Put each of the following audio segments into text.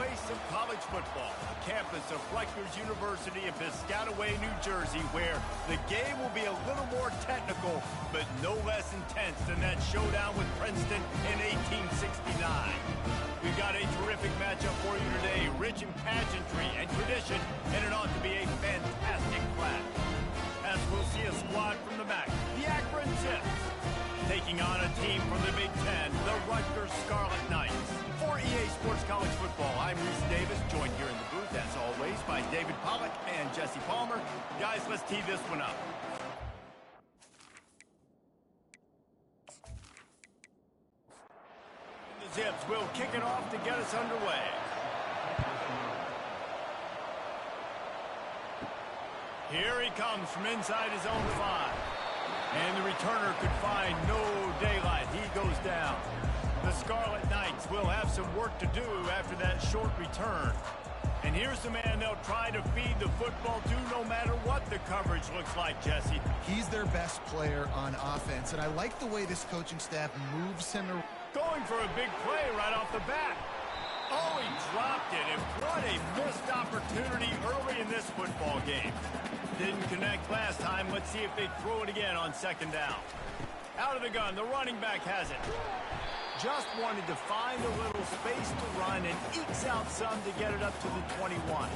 face of college football, the campus of Rutgers University in Piscataway, New Jersey, where the game will be a little more technical, but no less intense than that showdown with Princeton in 1869. We've got a terrific matchup for you today, rich in pageantry and tradition, and it ought to be a fantastic clash. As we'll see a squad from the MAC, the Akron Zips, taking on a team from the Big Ten, the Rutgers Scarlet Knights. For EA Sports College Football, I'm Reese Davis, joined here in the booth, as always, by David Pollack and Jesse Palmer. Guys, let's tee this one up. The Zips will kick it off to get us underway. Here he comes from inside his own 5. And the returner could find no daylight. He goes down. The Scarlet Knights will have some work to do after that short return. And here's the man they'll try to feed the football to no matter what the coverage looks like, Jesse. He's their best player on offense, and I like the way this coaching staff moves him around. Going for a big play right off the bat. Oh, he dropped it, and what a missed opportunity early in this football game. Didn't connect last time. Let's see if they throw it again on second down. Out of the gun, the running back has it. Just wanted to find a little space to run and ekes out some to get it up to the 21.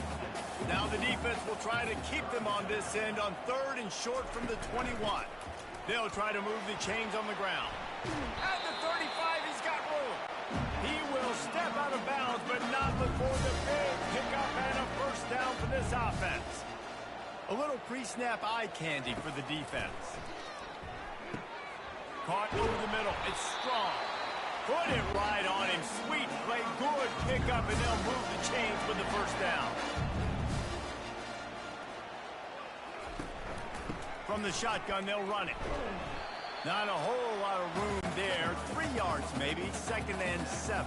Now the defense will try to keep them on this end on third and short from the 21. They'll try to move the chains on the ground. At the 35, he's got room. He will step out of bounds, but not before the big pickup and a first down for this offense. A little pre-snap eye candy for the defense. Caught over the middle. It's strong. Put it right on him. Sweet play. Good pickup, and they'll move the chains with the first down. From the shotgun, they'll run it. Not a whole lot of room there. 3 yards maybe. Second and 7.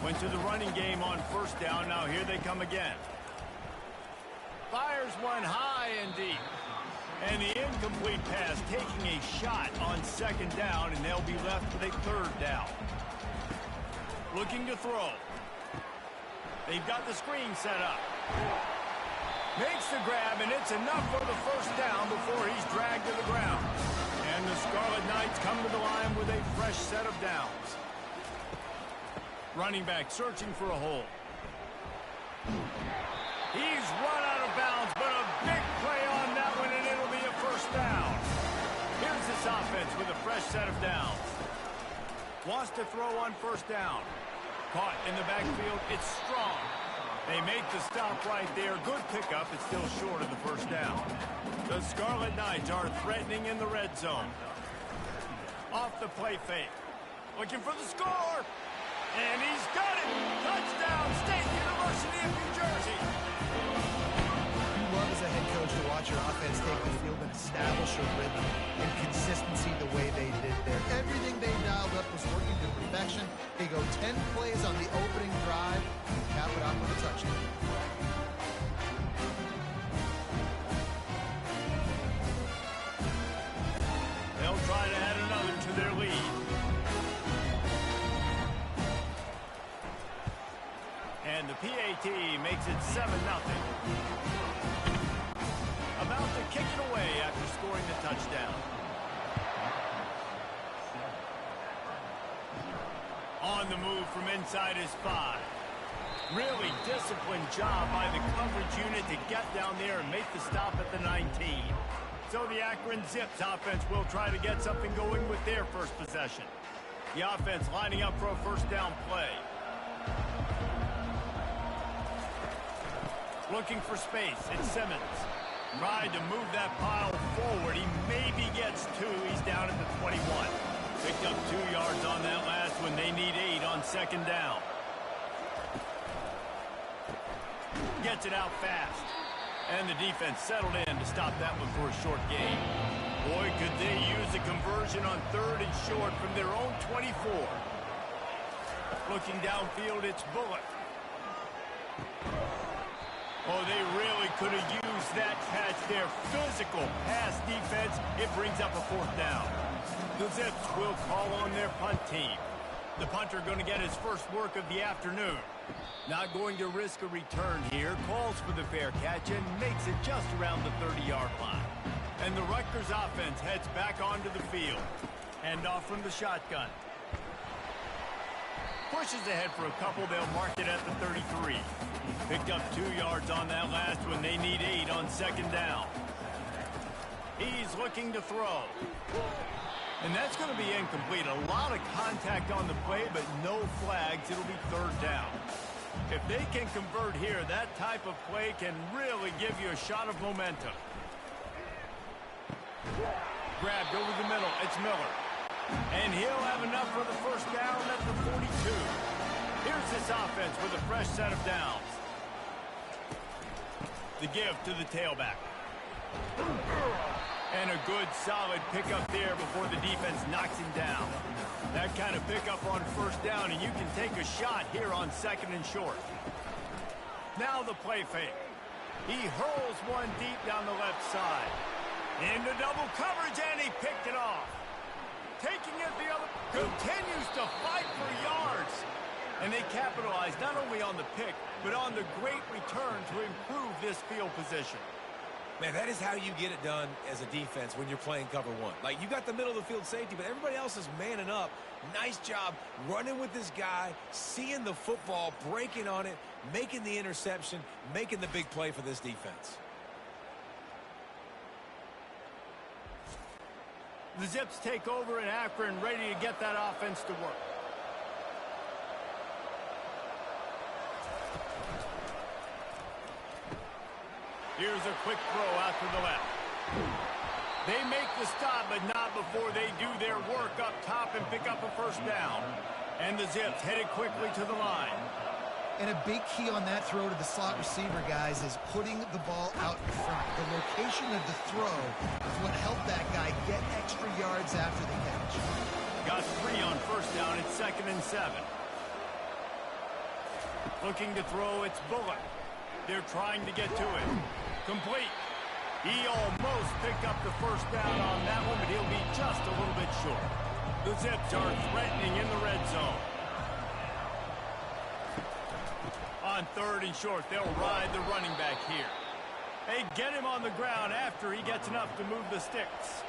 Went to the running game on first down. Now here they come again. Fires one high and deep. And the incomplete pass taking a shot on second down, and they'll be left with a third down. Looking to throw. They've got the screen set up. Makes the grab, and it's enough for the first down before he's dragged to the ground. And the Scarlet Knights come to the line with a fresh set of downs. Running back searching for a hole. He's run out of bounds, but a big play on that one, and it'll be a first down. Here's this offense with a fresh set of downs. Wants to throw on first down. Caught in the backfield. It's strong. They make the stop right there. Good pickup. It's still short of the first down. The Scarlet Knights are threatening in the red zone. Off the play fake. Looking for the score. And he's got it. Touchdown, State University of New Jersey. You love as a head coach to watch your offense take the field and establish a rhythm and consistency the way they did there. Everything they dialed up was working to perfection. They go 10 plays on the opening drive and cap it off with a touchdown. They'll try to add another to their lead. And the PAT makes it 7-0. About to kick it away after scoring the touchdown. On the move from inside his 5. Really disciplined job by the coverage unit to get down there and make the stop at the 19. So the Akron Zips offense will try to get something going with their first possession. The offense lining up for a first down play. Looking for space. It's Simmons. Tried to move that pile forward. He maybe gets 2. He's down at the 21. Picked up 2 yards on that last one. They need 8 on second down. Gets it out fast. And the defense settled in to stop that one for a short gain. Boy, could they use a conversion on third and short from their own 24. Looking downfield, it's Bullock. Oh, they really could have used that catch there. Physical pass defense. It brings up a fourth down. The Zips will call on their punt team. The punter going to get his first work of the afternoon. Not going to risk a return here. Calls for the fair catch and makes it just around the 30-yard line. And the Rutgers offense heads back onto the field. Hand off from the shotgun. Pushes ahead for a couple. They'll mark it at the 33. Picked up 2 yards on that last one. They need 8 on second down. He's looking to throw. And that's going to be incomplete. A lot of contact on the play, but no flags. It'll be third down. If they can convert here, that type of play can really give you a shot of momentum. Grabbed over the middle. It's Miller. And he'll have enough for the first down at the 42. Here's this offense with a fresh set of downs. The give to the tailback. And a good, solid pickup there before the defense knocks him down. That kind of pickup on first down, and you can take a shot here on second and short. Now the play fake. He hurls one deep down the left side. Into double coverage, and he picked it off. Taking it the other, continues to fight for yards. And they capitalize not only on the pick, but on the great return to improve this field position. Man, that is how you get it done as a defense when you're playing cover one. Like, you got the middle of the field safety, but everybody else is manning up. Nice job running with this guy, seeing the football, breaking on it, making the interception, making the big play for this defense. The Zips take over in Akron, ready to get that offense to work. Here's a quick throw out to the left. They make the stop, but not before they do their work up top and pick up a first down. And the Zips headed quickly to the line. And a big key on that throw to the slot receiver, guys, is putting the ball out in front. The location of the throw is what helped that guy get extra yards after the catch. Got 3 on first down. It's 2nd and 7. Looking to throw, it's Bullock. They're trying to get to it. Complete. He almost picked up the first down on that one, but he'll be just a little bit short. The Zips are threatening in the red zone. On 3rd and short, they'll ride the running back here. They get him on the ground after he gets enough to move the sticks.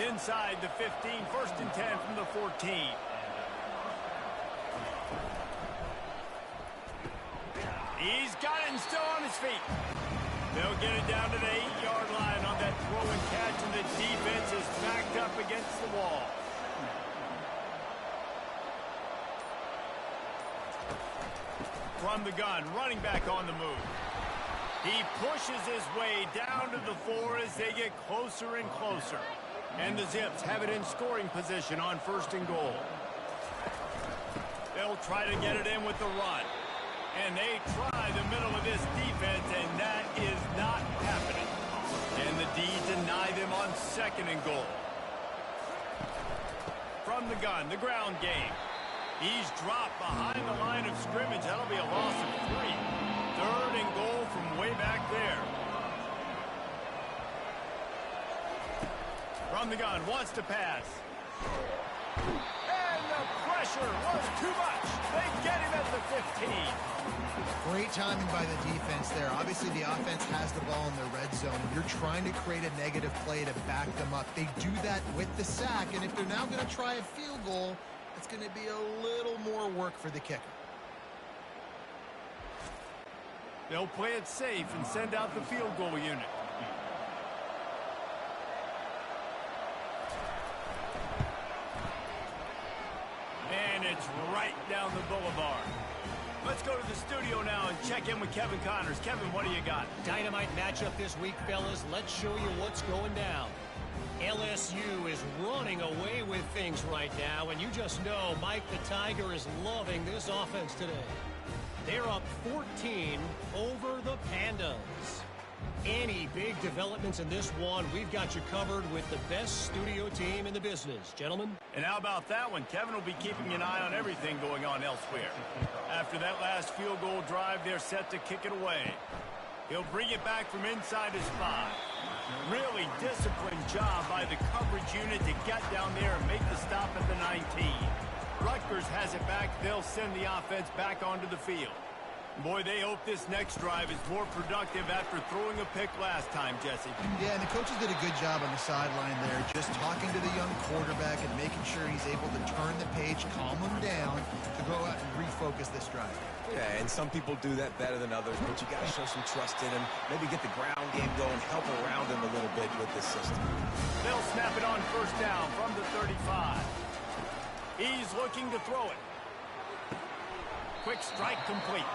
Inside the 15, 1st and 10 from the 14. He's got it and still on his feet. They'll get it down to the 8-yard line on that throw and catch, and the defense is backed up against the wall. From the gun, running back on the move. He pushes his way down to the 4 as they get closer and closer. And the Zips have it in scoring position on 1st and goal. They'll try to get it in with the run. And they try the middle of this defense, and that is not happening. And the D deny them on 2nd and goal. From the gun, the ground game. He's dropped behind the line of scrimmage. That'll be a loss of 3. 3rd and goal from way back there. From the gun, wants to pass. And the pressure was too much. They get him at the 15. Great timing by the defense there. Obviously, the offense has the ball in the red zone. You're trying to create a negative play to back them up. They do that with the sack, and if they're now going to try a field goal, it's going to be a little more work for the kicker. They'll play it safe and send out the field goal unit. And it's right down the boulevard. Let's go to the studio now and check in with Kevin Connors. Kevin, what do you got? Dynamite matchup this week, fellas. Let's show you what's going down. LSU is running away with things right now, and you just know Mike the Tiger is loving this offense today. They're up 14 over the Pandas. Any big developments in this one, we've got you covered with the best studio team in the business, gentlemen. And how about that one? Kevin will be keeping an eye on everything going on elsewhere. After that last field goal drive, they're set to kick it away. He'll bring it back from inside his 5. Really disciplined job by the coverage unit to get down there and make the stop at the 19. Rutgers has it back. They'll send the offense back onto the field. Boy, they hope this next drive is more productive after throwing a pick last time, Jesse. Yeah, and the coaches did a good job on the sideline there, just talking to the young quarterback and making sure he's able to turn the page, calm him down to go out and refocus this drive. Yeah, and some people do that better than others, but you got to show some trust in him. Maybe get the ground game going, help around him a little bit with this system. They'll snap it on first down from the 35. He's looking to throw it. Quick strike complete.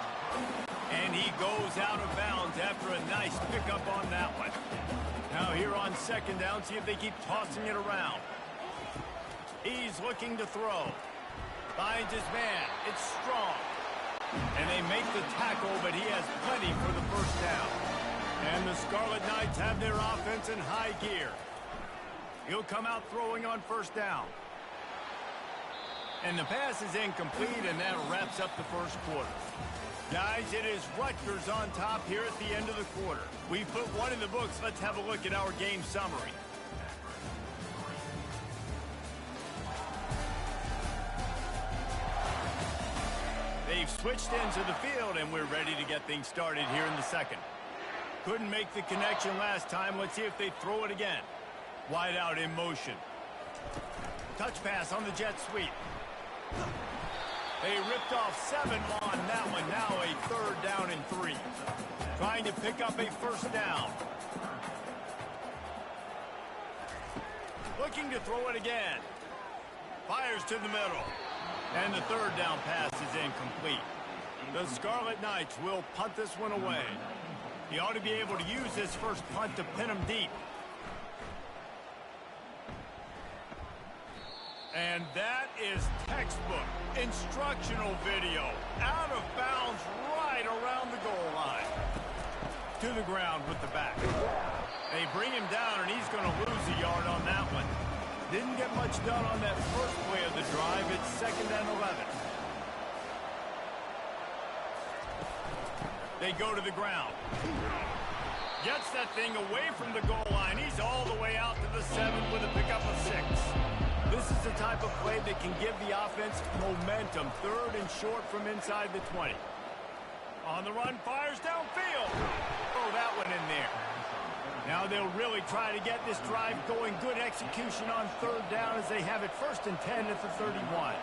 And he goes out of bounds after a nice pickup on that one. Now here on second down, see if they keep tossing it around. He's looking to throw. Finds his man. It's Strong. And they make the tackle, but he has plenty for the first down. And the Scarlet Knights have their offense in high gear. He'll come out throwing on first down. And the pass is incomplete, and that wraps up the first quarter. Guys, it is Rutgers on top here at the end of the quarter. We put one in the books. Let's have a look at our game summary. They've switched into the field, and we're ready to get things started here in the second. Couldn't make the connection last time. Let's see if they throw it again. Wide out in motion. Touch pass on the jet sweep. They ripped off 7 on that one. Now a third down and 3. Trying to pick up a first down. Looking to throw it again. Fires to the middle. And the third down pass is incomplete. The Scarlet Knights will punt this one away. He ought to be able to use this first punt to pin him deep. And that is textbook instructional video. Out of bounds right around the goal line. To the ground with the back. They bring him down, and he's going to lose a yard on that one. Didn't get much done on that first play of the drive. It's 2nd and 11. They go to the ground. Gets that thing away from the goal line. He's all the way out to the 7 with a pickup of 6. This is the type of play that can give the offense momentum. 3rd and short from inside the 20. On the run, fires downfield. Oh, that one in there. Now they'll really try to get this drive going. Good execution on 3rd down as they have it 1st and 10 at the 31.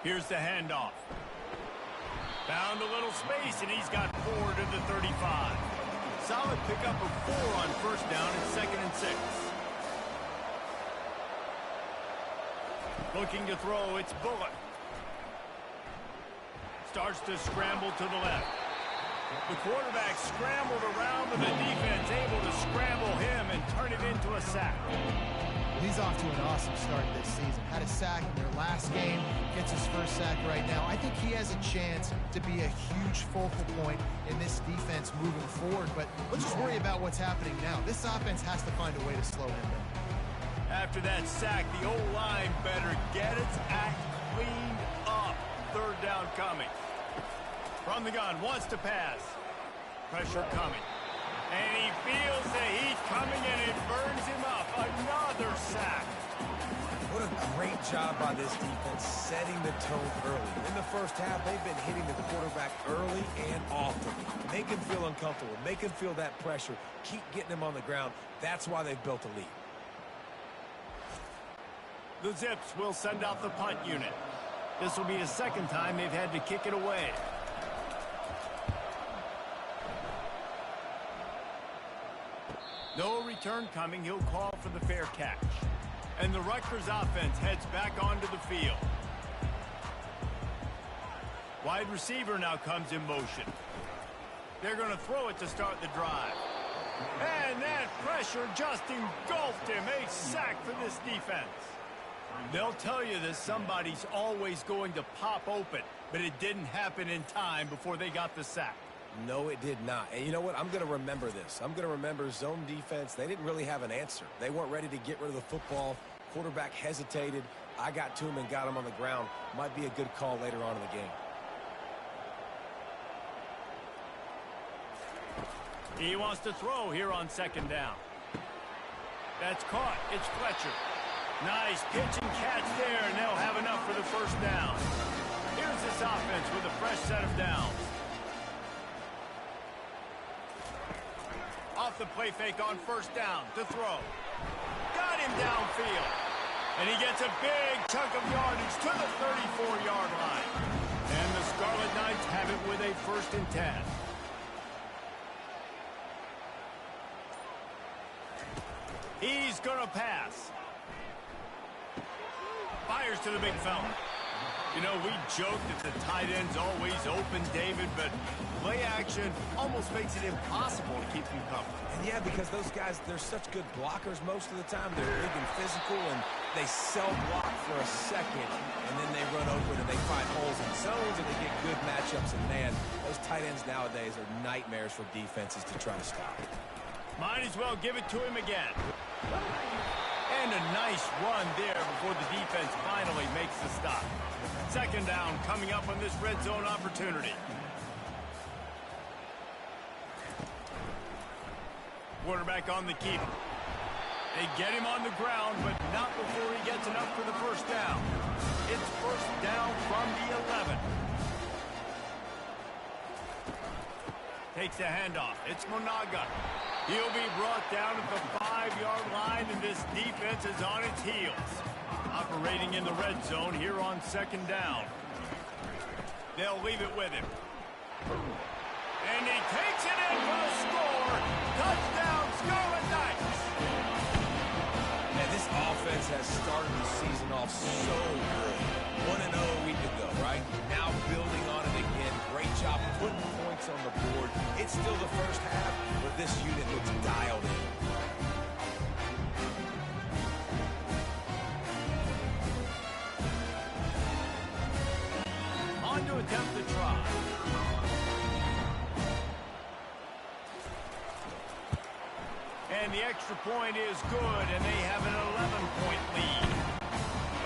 Here's the handoff. Found a little space, and he's got 4 to the 35. Solid pickup of 4 on first down at 2nd and 6. Looking to throw, it's Bullock. Starts to scramble to the left. The quarterback scrambled around, but the defense able to scramble him and turn it into a sack. He's off to an awesome start this season. Had a sack in their last game, gets his first sack right now. I think he has a chance to be a huge focal point in this defense moving forward, but let's just worry about what's happening now. This offense has to find a way to slow him down. After that sack, the O-line better get its act cleaned up. 3rd down coming. From the gun, wants to pass. Pressure coming. And he feels the heat coming, and it burns him up. Another sack. What a great job by this defense setting the tone early. In the first half, they've been hitting the quarterback early and often. Make him feel uncomfortable. Make him feel that pressure. Keep getting him on the ground. That's why they've built a lead. The Zips will send out the punt unit. This will be the 2nd time they've had to kick it away. No return coming. He'll call for the fair catch. And the Rutgers offense heads back onto the field. Wide receiver now comes in motion. They're going to throw it to start the drive. And that pressure just engulfed him. A sack for this defense. They'll tell you that somebody's always going to pop open, but it didn't happen in time before they got the sack. No, it did not. And you know what? I'm going to remember this. I'm going to remember zone defense. They didn't really have an answer. They weren't ready to get rid of the football. Quarterback hesitated. I got to him and got him on the ground. Might be a good call later on in the game. He wants to throw here on 2nd down. That's caught. It's Fletcher. Nice pitch and catch there, and they'll have enough for the first down. Here's this offense with a fresh set of downs. Off the play fake on first down to throw. Got him downfield. And he gets a big chunk of yardage to the 34-yard line. And the Scarlet Knights have it with a 1st and 10. He's going to pass. Fires to the big fella. You know, we joke that the tight end's always open, David, but play action almost makes it impossible to keep him covered. And yeah, because those guys, they're such good blockers most of the time. They're big and physical, and they self-block for a second, and then they run open and they find holes in zones, and they get good matchups. And, man, those tight ends nowadays are nightmares for defenses to try to stop. Might as well give it to him again. And a nice run there before the defense finally makes the stop. 2nd down coming up on this red zone opportunity. Quarterback on the keep. They get him on the ground, but not before he gets enough for the first down. It's 1st down from the 11. Takes the handoff. It's Monaga. He'll be brought down at the 5-yard line, and this defense is on its heels. Operating in the red zone here on 2nd down. They'll leave it with him. And he takes it in for the score. Touchdown, Scarlet Knights. Man, this offense has started the season off so good. 1-0 a week ago, right? Now building on it again. Great job putting points on the board. It's still the first half, but this unit looks dialed in. On to attempt the try. And the extra point is good, and they have an 11-point lead.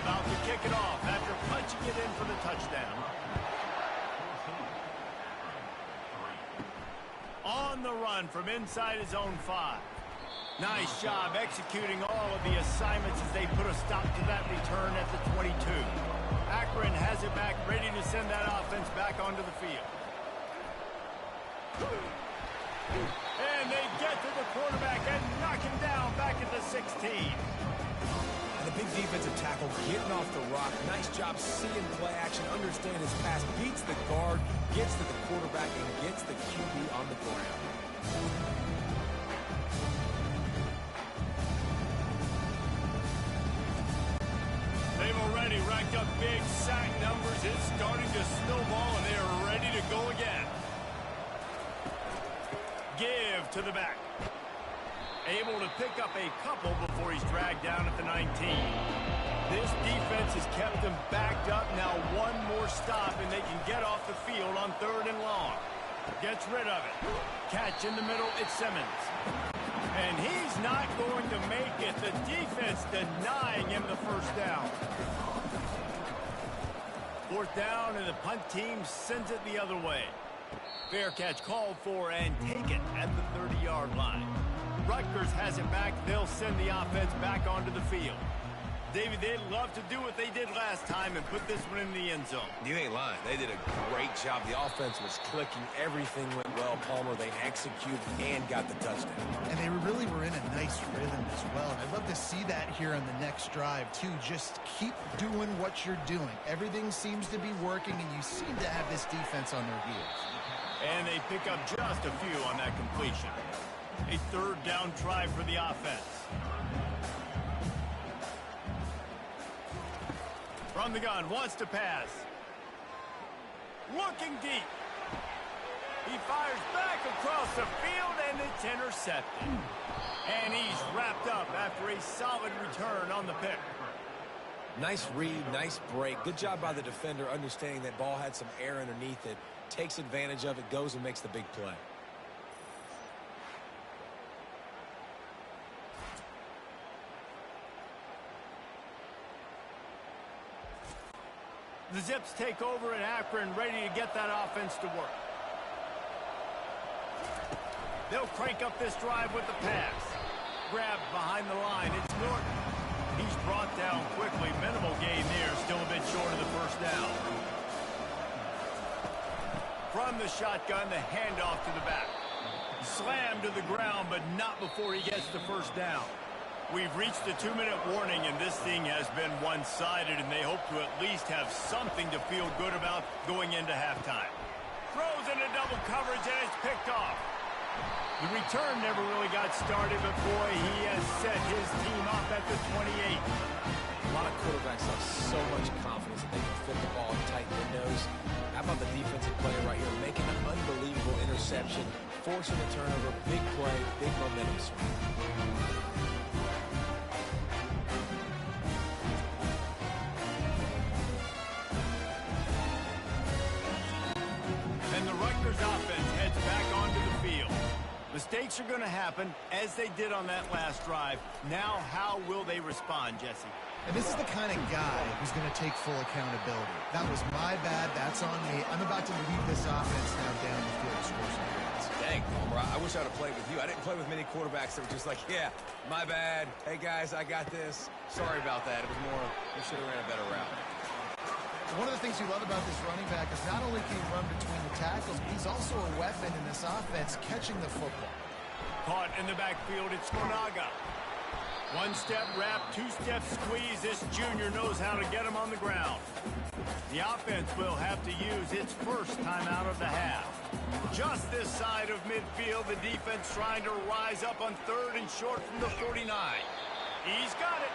About to kick it off after punching it in for the touchdown. On the run from inside his own 5. Nice job executing all of the assignments as they put a stop to that return at the 22. Akron has it back, ready to send that offense back onto the field. And they get to the quarterback and knock him down back at the 16. And the big defensive tackle getting off the rock. Nice job seeing play action, understand his pass, beats the guard, gets to the quarterback, and gets the QB on the ground. They've already racked up big sack numbers. It's starting to snowball, and they are ready to go again. Give to the back. Able to pick up a couple before he's dragged down at the 19. This defense has kept them backed up. Now one more stop, and they can get off the field on 3rd and long. Gets rid of it. Catch in the middle, it's Simmons. And he's not going to make it. The defense denying him the first down. 4th down, and the punt team sends it the other way. Fair catch called for and taken at the 30-yard line. Rutgers has it back. They'll send the offense back onto the field. David, they'd love to do what they did last time and put this one in the end zone. You ain't lying. They did a great job. The offense was clicking. Everything went well. Palmer, they executed and got the touchdown. And they really were in a nice rhythm as well. And I'd love to see that here on the next drive, too. Just keep doing what you're doing. Everything seems to be working, and you seem to have this defense on their heels. And they pick up just a few on that completion. A 3rd down try for the offense. From the gun, wants to pass. Looking deep. He fires back across the field, and it's intercepted. And he's wrapped up after a solid return on the pick. Nice read, nice break. Good job by the defender understanding that ball had some air underneath it. Takes advantage of it, goes and makes the big play. The Zips take over at Akron, ready to get that offense to work. They'll crank up this drive with the pass. Grabbed behind the line. It's Norton. He's brought down quickly. Minimal gain there. Still a bit short of the first down. From the shotgun, the handoff to the back. Slammed to the ground, but not before he gets the first down. We've reached the 2-minute warning, and this thing has been one-sided, and they hope to at least have something to feel good about going into halftime. Throws into double coverage, and it's picked off. The return never really got started, but boy, he has set his team up at the 28. A lot of quarterbacks have so much confidence that they can fit the ball in tight windows. How about the defensive player right here making an unbelievable interception, forcing a turnover, big play, big momentum swing. And the Rutgers offense heads back onto the field. Mistakes are going to happen, as they did on that last drive. Now, how will they respond, Jesse? And this is the kind of guy who's going to take full accountability. That was my bad. That's on me. I'm about to lead this offense now down the field to score some points. Dang, Homer, I wish I would have played with you. I didn't play with many quarterbacks that were just like, yeah, my bad. Hey, guys, I got this. Sorry about that. It was more, you should have ran a better route. One of the things you love about this running back is not only can he run between the tackles, but he's also a weapon in this offense catching the football. Caught in the backfield, it's Monaga. One-step wrap, two-step squeeze. This junior knows how to get him on the ground. The offense will have to use its first time out of the half. Just this side of midfield, the defense trying to rise up on 3rd and short from the 49. He's got it.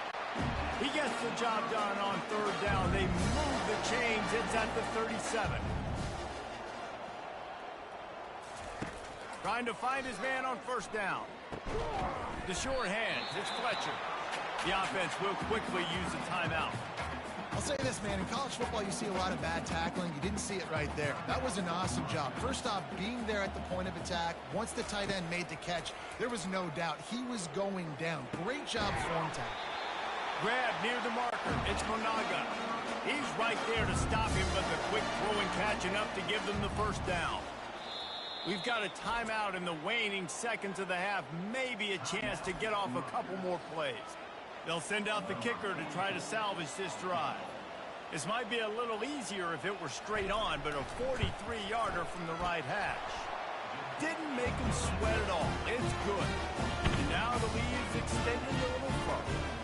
He gets the job done on 3rd down. They move the chains. It's at the 37. Trying to find his man on 1st down. The short hands. It's Fletcher. The offense will quickly use a timeout. I'll say this, man. In college football, you see a lot of bad tackling. You didn't see it right there. That was an awesome job. First off, being there at the point of attack. Once the tight end made the catch, there was no doubt he was going down. Great job form tackle. Grab near the marker. It's Monaga. He's right there to stop him, but the quick throw and catch enough to give them the 1st down. We've got a timeout in the waning seconds of the half. Maybe a chance to get off a couple more plays. They'll send out the kicker to try to salvage this drive. This might be a little easier if it were straight on, but a 43-yarder from the right hash. Didn't make him sweat at all. It's good. And now the lead is extending a little further.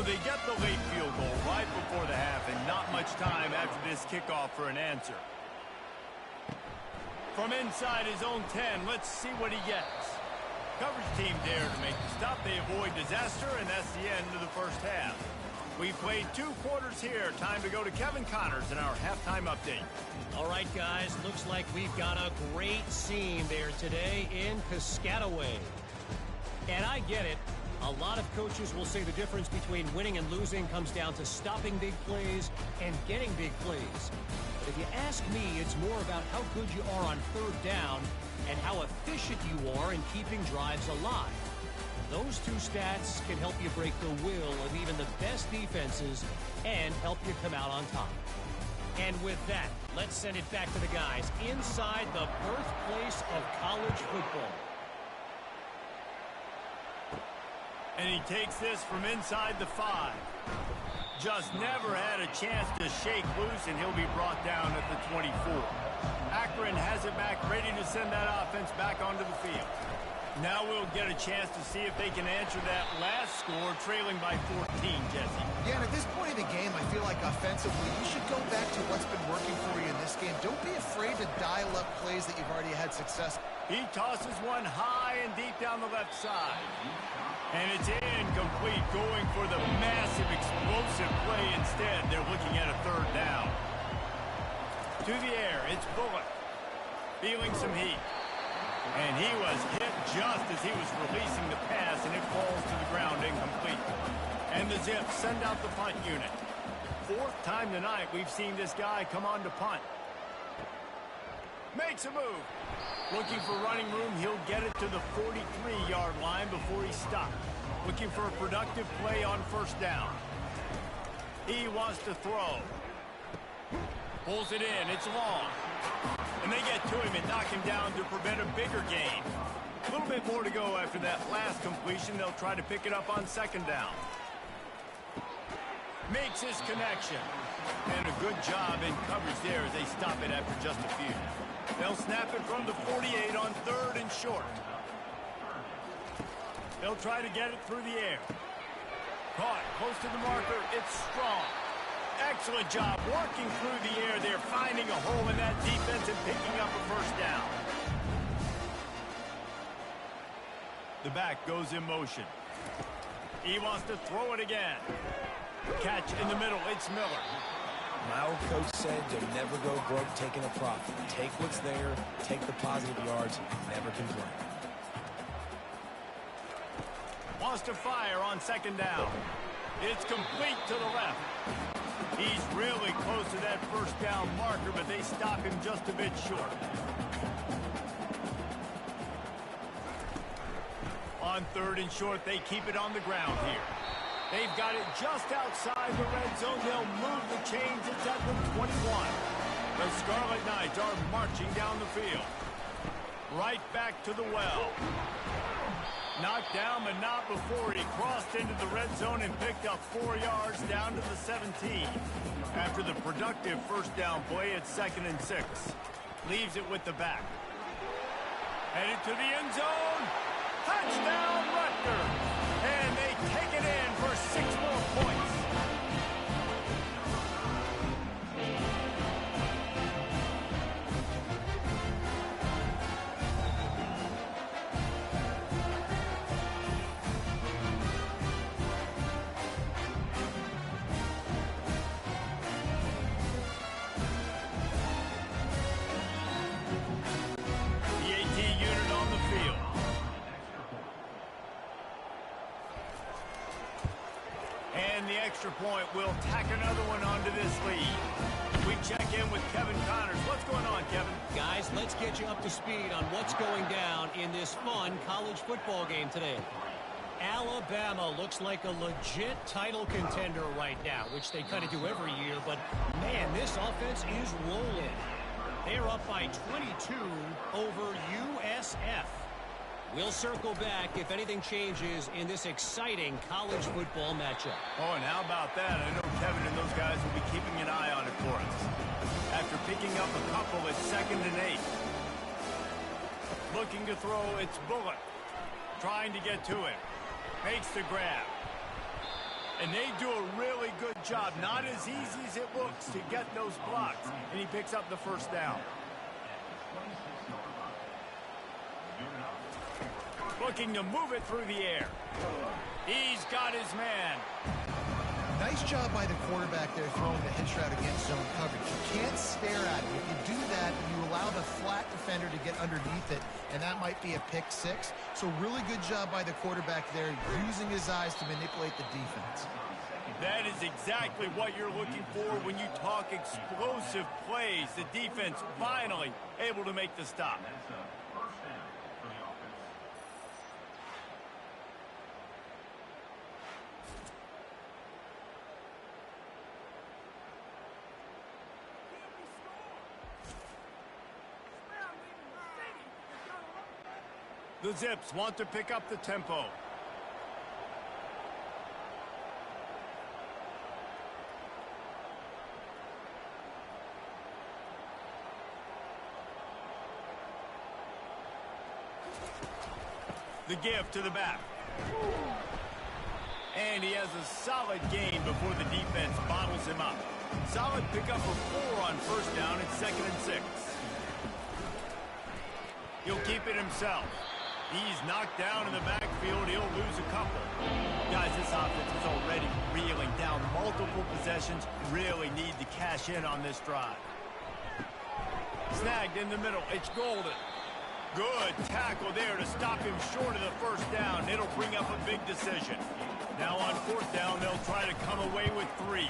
They get the late field goal right before the half, and not much time after this kickoff for an answer. From inside his own 10, let's see what he gets. Coverage team there to make the stop. They avoid disaster, and that's the end of the 1st half. We've played 2 quarters here. Time to go to Kevin Connors in our halftime update. All right, guys, looks like we've got a great scene there today in Piscataway. And I get it. A lot of coaches will say the difference between winning and losing comes down to stopping big plays and getting big plays. But if you ask me, it's more about how good you are on 3rd down and how efficient you are in keeping drives alive. Those 2 stats can help you break the will of even the best defenses and help you come out on top. And with that, let's send it back to the guys inside the birthplace of college football. And he takes this from inside the 5. Just never had a chance to shake loose, and he'll be brought down at the 24. Akron has it back, ready to send that offense back onto the field. Now we'll get a chance to see if they can answer that last score, trailing by 14, Jesse. Yeah, and at this point in the game, I feel like offensively, you should go back to what's been working for you in this game. Don't be afraid to dial up plays that you've already had success. He tosses one high and deep down the left side. And it's incomplete, going for the massive explosive play instead. They're looking at a 3rd down. To the air, it's Bullock. Feeling some heat. And he was hit just as he was releasing the pass, and it falls to the ground incomplete. And the Zips send out the punt unit. 4th time tonight we've seen this guy come on to punt. Makes a move. Looking for running room, he'll get it to the 43-yard line before he stopped. Looking for a productive play on first down. He wants to throw. Pulls it in. It's long. And they get to him and knock him down to prevent a bigger gain. A little bit more to go after that last completion. They'll try to pick it up on second down. Makes his connection. And a good job in coverage there as they stop it after just a few. They'll snap it from the 48 on third and short. They'll try to get it through the air. Caught close to the marker. It's strong. Excellent job working through the air. They're finding a hole in that defense and picking up a first down. The back goes in motion. He wants to throw it again. Catch in the middle. It's Miller. My old coach said you'll never go broke taking a profit. Take what's there, take the positive yards, never complain. Wants to fire on second down. It's complete to the left. He's really close to that first down marker, but they stop him just a bit short. On third and short, they keep it on the ground here. They've got it just outside the red zone. They'll move the chains. It's at the 21. The Scarlet Knights are marching down the field. Right back to the well. Knocked down, but not before he crossed into the red zone and picked up 4 yards down to the 17. After the productive first down play, it's 2nd and 6. Leaves it with the back. Headed to the end zone. Touchdown, Rutgers. And they take it in for 6 more points. Extra point will tack another one onto this lead. We check in with Kevin Connors. What's going on, Kevin? Guys, let's get you up to speed on what's going down in this fun college football game today. Alabama looks like a legit title contender right now, which they kind of do every year, but man, this offense is rolling. They're up by 22 over USF. We'll circle back if anything changes in this exciting college football matchup. Oh, and how about that? I know Kevin and those guys will be keeping an eye on it for us. After picking up a couple, it's 2nd and 8. Looking to throw, it's Bullock. Trying to get to him. Makes the grab. And they do a really good job. Not as easy as it looks to get those blocks. And he picks up the first down. Looking to move it through the air. He's got his man. Nice job by the quarterback there throwing the hitch route against zone coverage. You can't stare at it. If you do that, you allow the flat defender to get underneath it, and that might be a pick 6. So really good job by the quarterback there, using his eyes to manipulate the defense. That is exactly what you're looking for when you talk explosive plays. The defense finally able to make the stop. The Zips want to pick up the tempo. The give to the back. And he has a solid gain before the defense bottles him up. Solid pickup of 4 on first down. It's 2nd and 6. He'll keep it himself. He's knocked down in the backfield. He'll lose a couple. Guys, this offense is already reeling down multiple possessions. Really need to cash in on this drive. Snagged in the middle. It's Golden. Good tackle there to stop him short of the first down. It'll bring up a big decision. Now on 4th down, they'll try to come away with 3.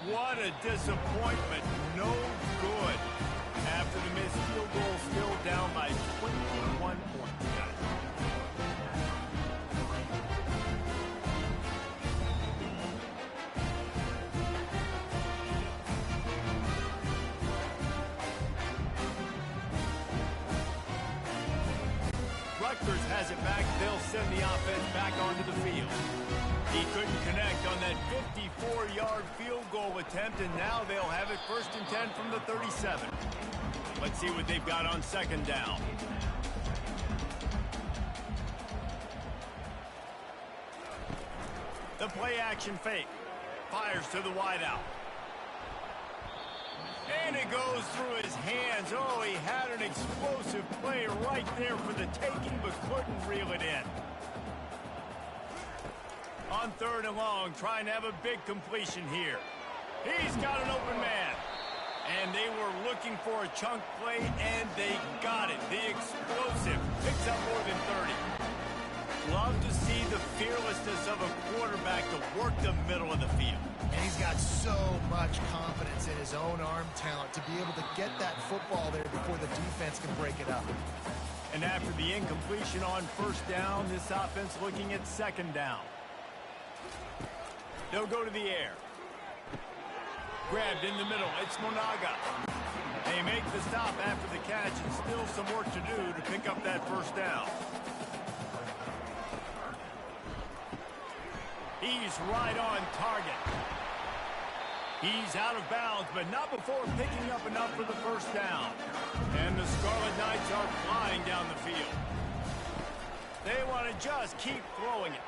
What a disappointment. No good. After the missed field goal, still down by 21 points. send the offense back onto the field. He couldn't connect on that 54-yard field goal attempt, and now they'll have it 1st and 10 from the 37. Let's see what they've got on 2nd down. The play action fake. Fires to the wideout. And it goes through his hands. Oh, he had an explosive play right there for the taking, but couldn't reel it in. On 3rd and long, trying to have a big completion here. He's got an open man. And they were looking for a chunk play, and they got it. The explosive picks up more than 30. Love to see the fearlessness of a quarterback to work the middle of the field. And he's got so much confidence in his own arm talent to be able to get that football there before the defense can break it up. And after the incompletion on 1st down, this offense looking at 2nd down. They'll go to the air. Grabbed in the middle. It's Monaga. They make the stop after the catch, and still some work to do to pick up that 1st down. He's right on target. He's out of bounds, but not before picking up enough for the 1st down. And the Scarlet Knights are flying down the field. They want to just keep throwing it.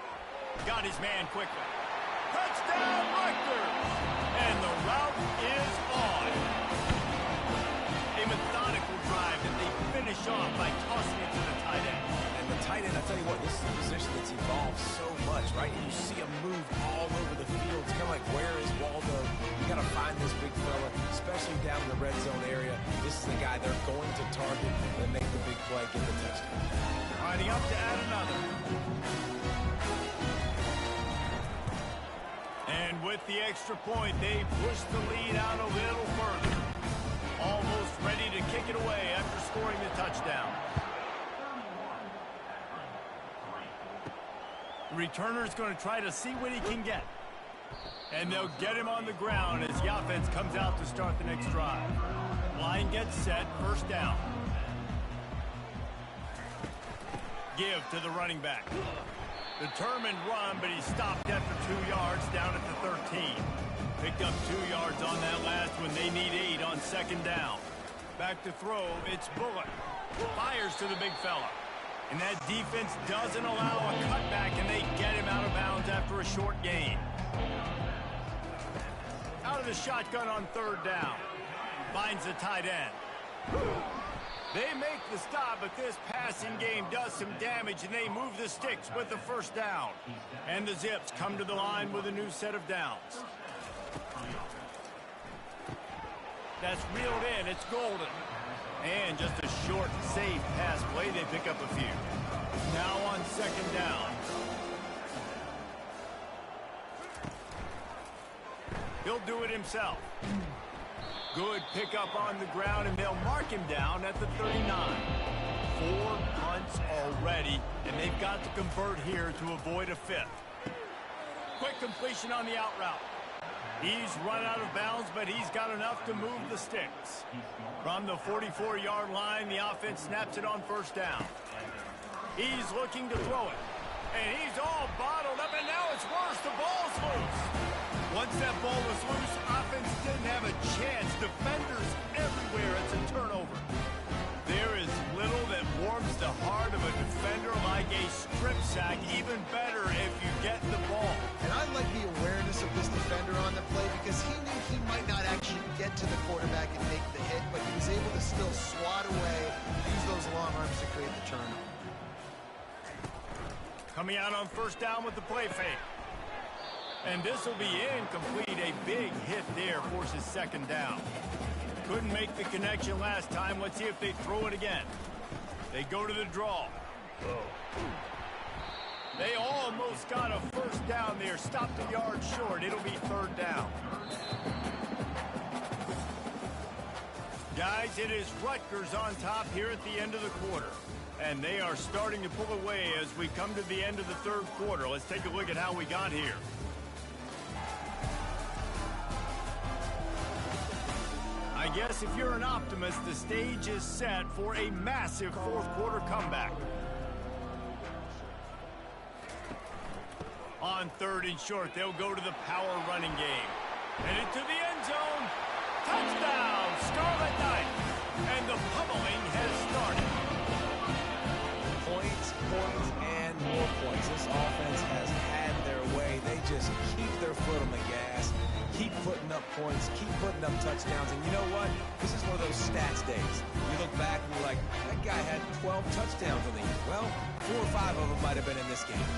Got his man quickly. Touchdown, Rutgers! And the route is on. A methodical drive that they finish off by tossing it to the tight end. And the tight end, I tell you what, this is a position that's evolved so much, right? And you see him move all over the field. It's kind of like, where is Waldo? You got to find this big fella, especially down in the red zone area. This is the guy they're going to target and make the big play, get the touchdown. Riding up to add another. And with the extra point, they push the lead out a little further. Almost ready to kick it away after scoring the touchdown. The returner's going to try to see what he can get. And they'll get him on the ground as the offense comes out to start the next drive. Line gets set, 1st down. Give to the running back. Determined run, but he stopped after 2 yards down at the 13. Picked up 2 yards on that last one. They need 8 on 2nd down. Back to throw, it's Bullock. Fires to the big fella. And that defense doesn't allow a cutback, and they get him out of bounds after a short gain. Out of the shotgun on 3rd down. Finds the tight end. They make the stop, but this passing game does some damage, and they move the sticks with the 1st down. And the Zips come to the line with a new set of downs. That's reeled in. It's Golden. And just a short, safe pass play. They pick up a few. Now on 2nd down. He'll do it himself. Good pickup on the ground, and they'll mark him down at the 39. 4 punts already, and they've got to convert here to avoid a 5th. Quick completion on the out route. He's run out of bounds, but he's got enough to move the sticks. From the 44-yard line, the offense snaps it on 1st down. He's looking to throw it. And he's all bottled up, and now it's worse. The ball's loose. Once that ball was loose, offense didn't have a chance. Defenders everywhere. It's a turnover. There is little that warms the heart of a defender like a strip sack. Even better if you get the ball. And I like the awareness of this defender on the play because he knew he might not actually get to the quarterback and make the hit, but he was able to still swat away, use those long arms to create the turnover. Coming out on 1st down with the play fake. And this will be incomplete. A big hit there forces 2nd down. Couldn't make the connection last time. Let's see if they throw it again. They go to the draw. They almost got a 1st down there. Stopped a yard short. It'll be 3rd down. Guys, it is Rutgers on top here at the end of the quarter. And they are starting to pull away as we come to the end of the 3rd quarter. Let's take a look at how we got here. I guess if you're an optimist, the stage is set for a massive 4th quarter comeback. third and short. They'll go to the power running game. And into the end zone. Touchdown, Scarlet Knights. And the pummeling has started. Points, and more points. This offense has had their way. They just keep their foot on the gas, keep putting up points, keep putting up touchdowns. And you know what? This is one of those stats days. You look back and you're like, that guy had 12 touchdowns on the year. Well, 4 or 5 of them might have been in this game.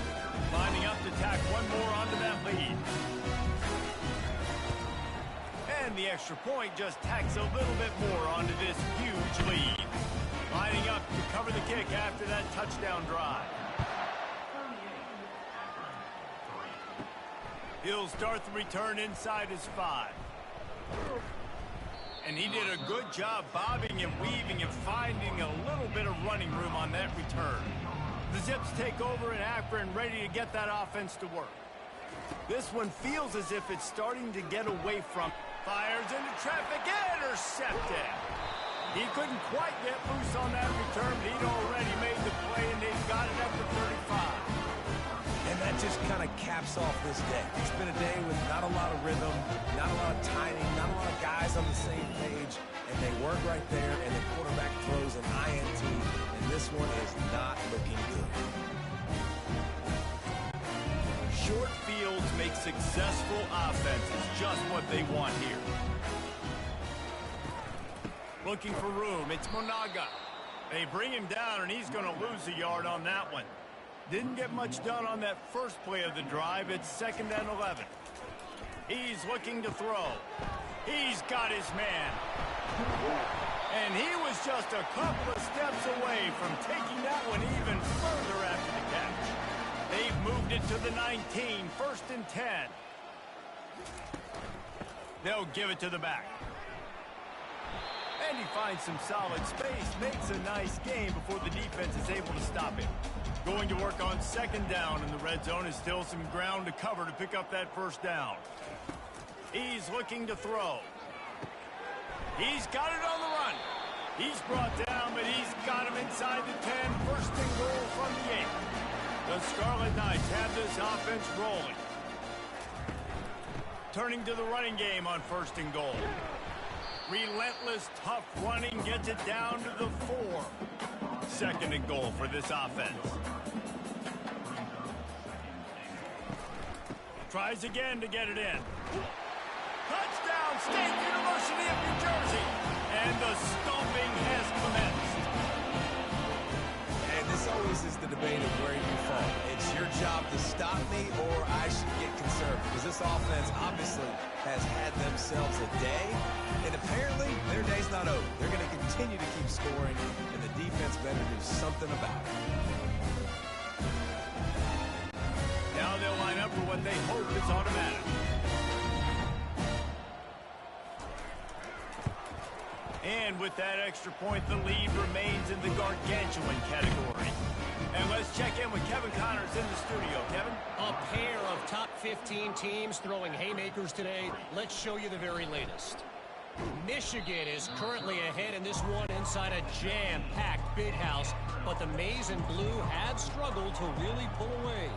Lining up to tack one more onto that lead. And the extra point just tacks a little bit more onto this huge lead. Lining up to cover the kick after that touchdown drive. He'll start the return inside his 5. And he did a good job bobbing and weaving and finding a little bit of running room on that return. The Zips take over in Akron, ready to get that offense to work. This one feels as if it's starting to get away from. Fires into traffic, intercepted. He couldn't quite get loose on that return, but he'd already made the play, and they've got it at the 35. And that just kind of caps off this day. It's been a day with not a lot of rhythm, not a lot of timing, not a lot of guys on the same page, and they work right there, and the quarterback throws an INT, and this one is not looking good. Short fields make successful offenses, just what they want here. Looking for room, it's Monaga. They bring him down, and he's going to lose a yard on that one. Didn't get much done on that first play of the drive. It's 2nd and 11. He's looking to throw. He's got his man. And he was just a couple of steps away from taking that one even further after the catch. They've moved it to the 19, 1st and 10. They'll give it to the back. And he finds some solid space, makes a nice game before the defense is able to stop him. Going to work on 2nd down, and the red zone is still some ground to cover to pick up that 1st down. He's looking to throw. He's got it on the run. He's brought down, but he's got him inside the 10, 1st and goal from the 8. The Scarlet Knights have this offense rolling. Turning to the running game on 1st and goal. Relentless, tough running gets it down to the 4. 2nd and goal for this offense. Tries again to get it in. Touchdown, State University of New Jersey. And the stomping has commenced. And this always is the debate of where you fall. It's your job to stop me, or I should get concerned. Because this offense obviously has had themselves a day. And apparently, their day's not over. They're going to continue to keep scoring, and the defense better do something about it. Now they'll line up for what they hope is automatic. And with that extra point, the lead remains in the gargantuan category. And let's check in with Kevin Connors in the studio. Kevin? A pair of top 15 teams throwing haymakers today. Let's show you the very latest. Michigan is currently ahead in this one inside a jam-packed big house, but the Maize and Blue have struggled to really pull away.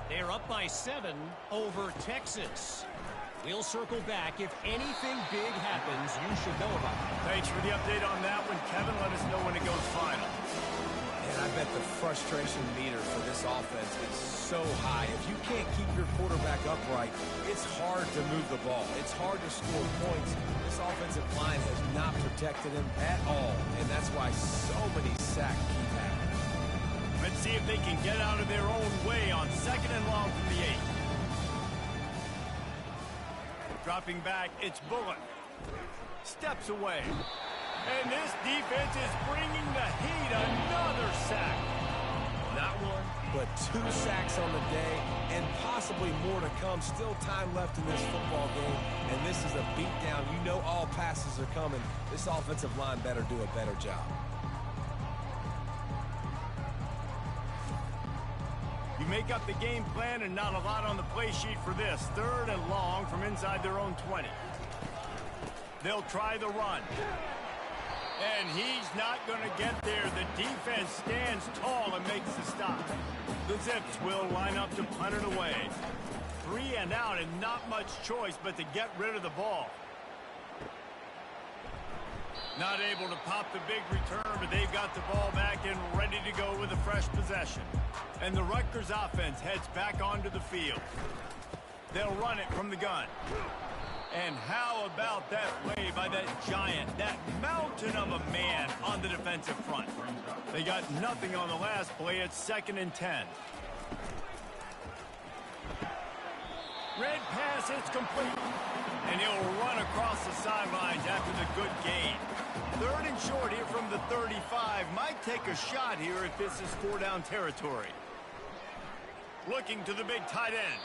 They're up by 7 over Texas. We'll circle back. If anything big happens, you should know about it. Thanks for the update on that one, Kevin. Let us know when it goes final. And I bet the frustration meter for this offense is so high. If you can't keep your quarterback upright, it's hard to move the ball. It's hard to score points. This offensive line has not protected him at all, and that's why so many sacks keep happening. Let's see if they can get out of their own way on 2nd and long from the 8. Dropping back, it's Bullock. Steps away. And this defense is bringing the heat. Another sack. Not one, but 2 sacks on the day, and possibly more to come. Still time left in this football game, and this is a beatdown. You know all passes are coming. This offensive line better do a better job. You make up the game plan, and not a lot on the play sheet for this. 3rd and long from inside their own 20. They'll try the run. And he's not going to get there. The defense stands tall and makes the stop. The Zips will line up to punt it away. 3 and out and not much choice but to get rid of the ball. Not able to pop the big return, but they've got the ball back and ready to go with a fresh possession. And the Rutgers offense heads back onto the field. They'll run it from the gun. And how about that play by that giant, that mountain of a man on the defensive front? They got nothing on the last play. It's 2nd and 10. Red pass, it's complete. And he'll run across the sidelines after the good gain. 3rd and short here from the 35. Might take a shot here if this is 4-down territory. Looking to the big tight end.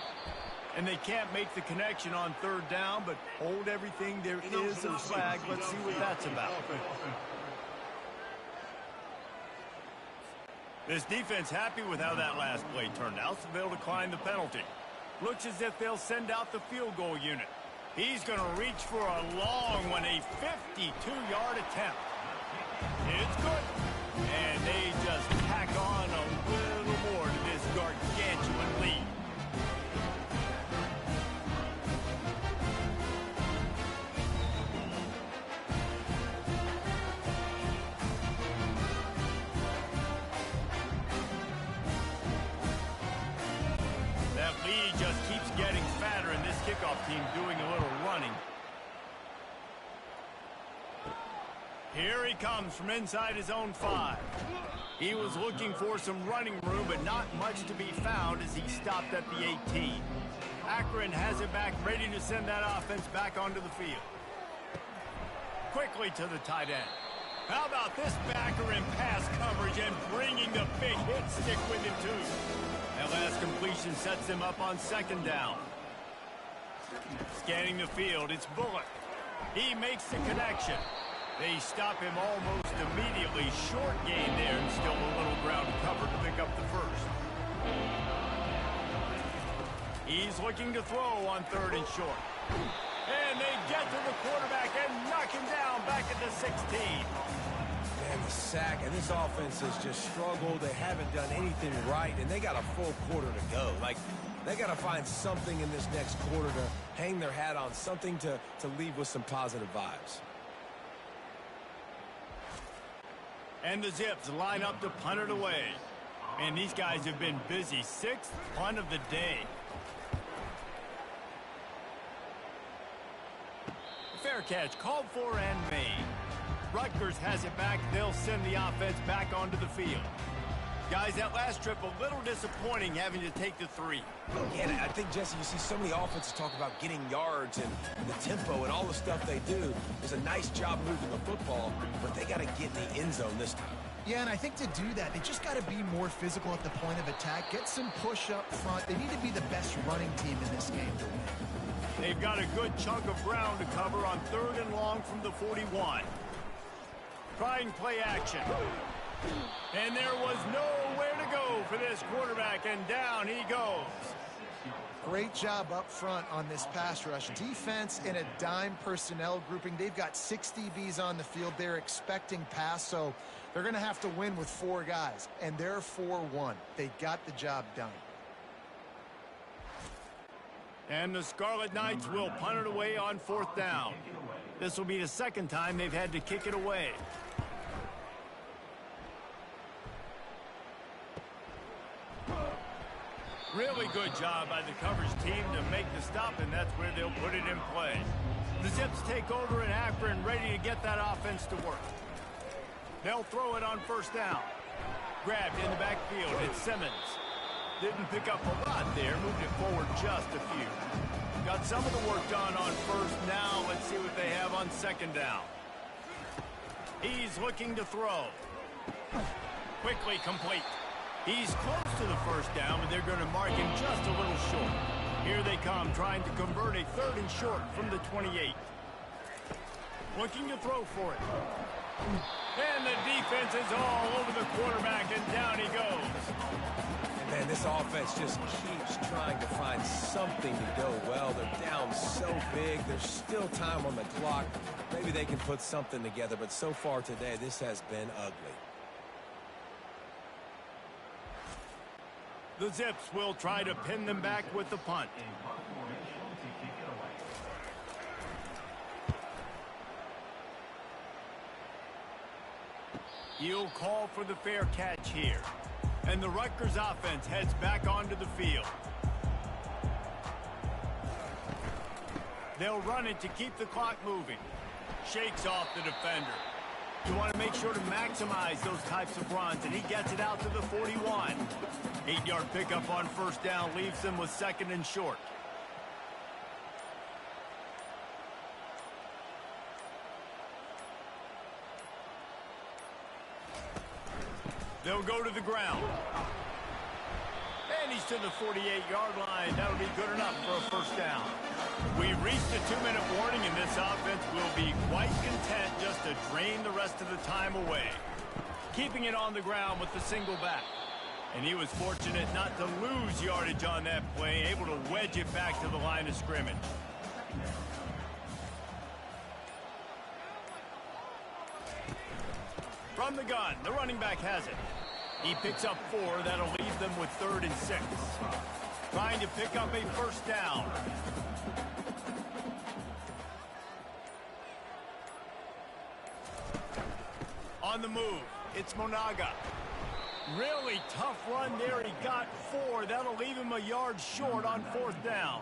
And they can't make the connection on 3rd down, but hold everything. There is a flag. Let's see what that's about. This defense happy with how that last play turned out, so they'll decline the penalty. Looks as if they'll send out the field goal unit. He's going to reach for a long one, a 52-yard attempt. It's good. And they just tack on a little more to this gargantuan lead. That lead just keeps getting fatter, and this kickoff team doing a little running. Here he comes from inside his own 5. He was looking for some running room, but not much to be found as he stopped at the 18. Akron has it back, ready to send that offense back onto the field. Quickly to the tight end. How about this backer in pass coverage and bringing the big hit stick with him, too? That last completion sets them up on 2nd down. Scanning the field, it's Bullock. He makes the connection. They stop him almost immediately. Short gain there and still a little ground cover to pick up the first. He's looking to throw on 3rd and short. And they get to the quarterback and knock him down back at the 16. Man, the sack, and this offense has just struggled. They haven't done anything right, and they got a full quarter to go. Like, they got to find something in this next quarter to hang their hat on, something to leave with some positive vibes. And the Zips line up to punt it away. Man, these guys have been busy. 6th punt of the day. Fair catch, called for and made. Rutgers has it back. They'll send the offense back onto the field. Guys, that last trip, a little disappointing having to take the 3. Yeah, I think, Jesse, you see so many offenses talk about getting yards and the tempo and all the stuff they do. It's a nice job moving the football, but they got to get in the end zone this time. Yeah, and I think to do that, they just got to be more physical at the point of attack, get some push up front. They need to be the best running team in this game to win. They've got a good chunk of ground to cover on 3rd and long from the 41. Trying play action. And there was nowhere to go for this quarterback, and down he goes. Great job up front on this pass rush. Defense in a dime personnel grouping. They've got 6 DBs on the field. They're expecting pass, so they're going to have to win with 4 guys, and they're 4-1. They got the job done. And the Scarlet Knights will punt it away on 4th down. This will be the 2nd time they've had to kick it away. Really good job by the coverage team to make the stop, and that's where they'll put it in play. The Zips take over in Akron, ready to get that offense to work. They'll throw it on 1st down. Grabbed in the backfield. It's Simmons. Didn't pick up a lot there. Moved it forward just a few. Got some of the work done on 1st. Now let's see what they have on 2nd down. He's looking to throw. Quickly complete. He's close to the 1st down, but they're going to mark him just a little short. Here they come, trying to convert a 3rd and short from the 28. Looking to throw for it. And the defense is all over the quarterback, and down he goes. Man, this offense just keeps trying to find something to go well. They're down so big. There's still time on the clock. Maybe they can put something together, but so far today, this has been ugly. The Zips will try to pin them back with the punt. He'll call for the fair catch here. And the Rutgers offense heads back onto the field. They'll run it to keep the clock moving. Shakes off the defender. You want to make sure to maximize those types of runs, and he gets it out to the 41. 8-yard pickup on first down leaves them with 2nd and short. They'll go to the ground. And he's to the 48-yard line. That'll be good enough for a first down. We've reached the 2-minute warning, and this offense will be quite content just to drain the rest of the time away. Keeping it on the ground with the single back. And he was fortunate not to lose yardage on that play, able to wedge it back to the line of scrimmage. From the gun, the running back has it. He picks up 4. That'll leave them with 3rd and 6. Trying to pick up a first down. On the move, it's Monaga. Really tough run there. He got 4. That'll leave him a yard short on 4th down.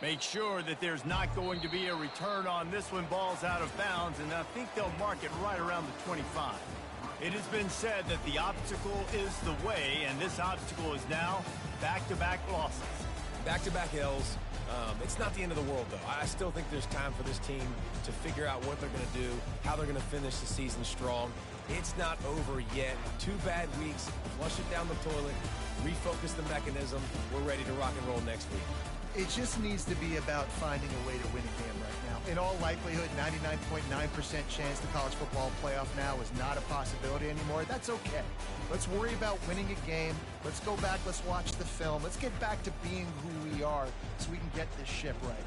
Make sure that there's not going to be a return on this one. Ball's out of bounds, and I think they'll mark it right around the 25. It has been said that the obstacle is the way, and this obstacle is now back-to-back losses. Back-to-back L's. It's not the end of the world, though. I still think there's time for this team to figure out what they're going to do, how they're going to finish the season strong. It's not over yet. 2 bad weeks. Flush it down the toilet. Refocus the mechanism. We're ready to rock and roll next week. It just needs to be about finding a way to win a game right now. In all likelihood, 99.9% chance the college football playoff now is not a possibility anymore. That's okay. Let's worry about winning a game. Let's go back. Let's watch the film. Let's get back to being who we are so we can get this ship right.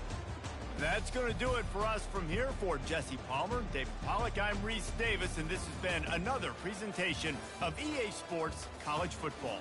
That's going to do it for us from here. For Jesse Palmer, David Pollack, I'm Reese Davis, and this has been another presentation of EA Sports College Football.